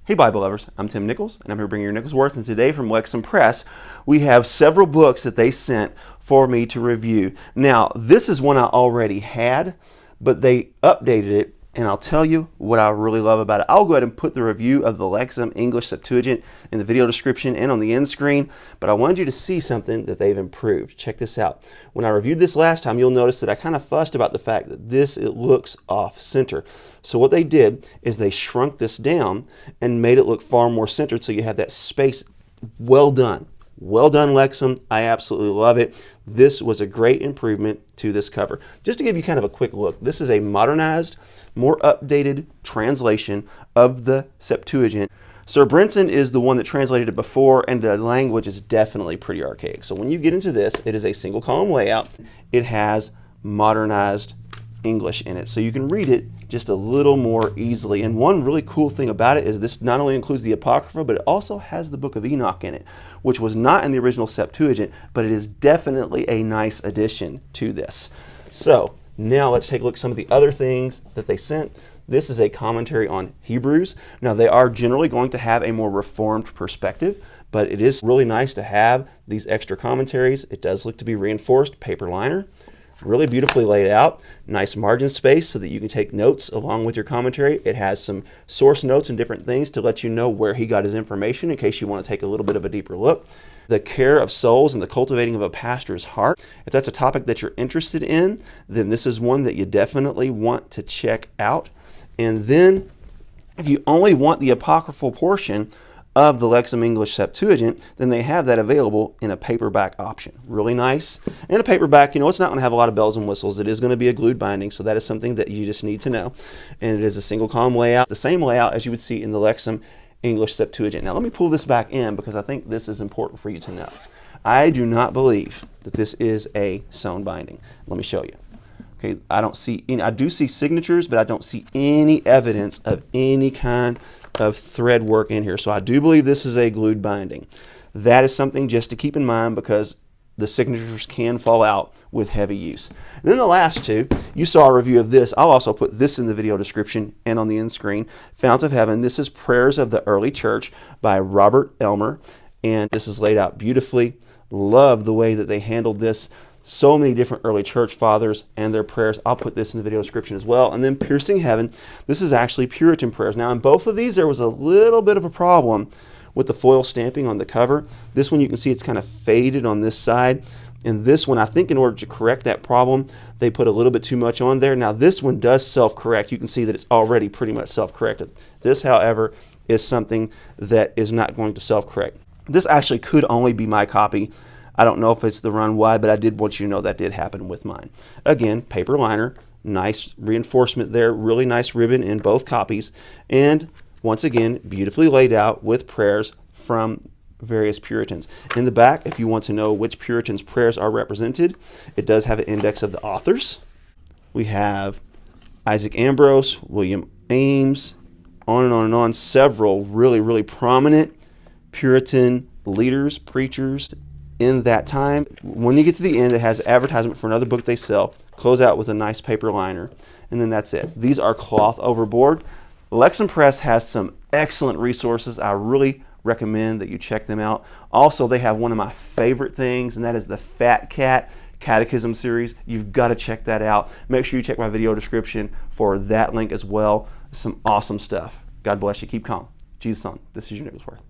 Hey Bible lovers, I'm Tim Nichols and I'm here bringing you Nicholsworth, and today from Lexham Press we have several books that they sent for me to review. Now this is one I already had, but they updated it, and I'll tell you what I really love about it. I'll go ahead and put the review of the Lexham English Septuagint in the video description and on the end screen, but I wanted you to see something that they've improved. Check this out. When I reviewed this last time, you'll notice that I kind of fussed about the fact that it looks off center. So what they did is they shrunk this down and made it look far more centered, so you have that space. Well done. Well done, Lexham. I absolutely love it. This was a great improvement to this cover. Just to give you kind of a quick look, this is a modernized, more updated translation of the Septuagint. Sir Brinson is the one that translated it before, and the language is definitely pretty archaic. So when you get into this, it is a single column layout. It has modernized English in it, so you can read it just a little more easily. And one really cool thing about it is this not only includes the Apocrypha, but it also has the Book of Enoch in it, which was not in the original Septuagint, but it is definitely a nice addition to this. So now let's take a look at some of the other things that they sent. This is a commentary on Hebrews. Now they are generally going to have a more reformed perspective, but it is really nice to have these extra commentaries. It does look to be reinforced, paper liner. Really beautifully laid out, nice margin space so that you can take notes along with your commentary. It has some source notes and different things to let you know where he got his information in case you want to take a little bit of a deeper look. The care of souls and the cultivating of a pastor's heart. If that's a topic that you're interested in, then this is one that you definitely want to check out. And then if you only want the apocryphal portion of the Lexham English Septuagint, then they have that available in a paperback option. Really nice. And a paperback, you know, it's not going to have a lot of bells and whistles. It is going to be a glued binding, so that is something that you just need to know. And it is a single column layout, the same layout as you would see in the Lexham English Septuagint. Now let me pull this back in because I think this is important for you to know. I do not believe that this is a sewn binding. Let me show you. Okay, I don't see any, I do see signatures, but I don't see any evidence of any kind of thread work in here. So I do believe this is a glued binding. That is something just to keep in mind because the signatures can fall out with heavy use. And then the last two, you saw a review of this. I'll also put this in the video description and on the end screen. Fount of Heaven. This is Prayers of the Early Church by Robert Elmer. And this is laid out beautifully. Love the way that they handled this. So many different early church fathers and their prayers. I'll put this in the video description as well. And then Piercing Heaven. This is actually Puritan prayers. Now in both of these there was a little bit of a problem with the foil stamping on the cover. This one you can see it's kind of faded on this side. And this one, I think in order to correct that problem, they put a little bit too much on there. Now this one does self-correct. You can see that it's already pretty much self-corrected. This, however, is something that is not going to self-correct. This actually could only be my copy. I don't know if it's the run wide, but I did want you to know that did happen with mine. Again, paper liner, nice reinforcement there, really nice ribbon in both copies, and once again, beautifully laid out with prayers from various Puritans. In the back, if you want to know which Puritans' prayers are represented, it does have an index of the authors. We have Isaac Ambrose, William Ames, on and on and on, several really prominent Puritan leaders, preachers, in that time. When you get to the end, it has advertisement for another book they sell, close out with a nice paper liner, and then that's it. These are cloth overboard. Lexham Press has some excellent resources. I really recommend that you check them out. Also, they have one of my favorite things, and that is the FatCat Catechism Series. You've got to check that out. Make sure you check my video description for that link as well. Some awesome stuff. God bless you. Keep calm. Jesus on. This is your Nicholsworth.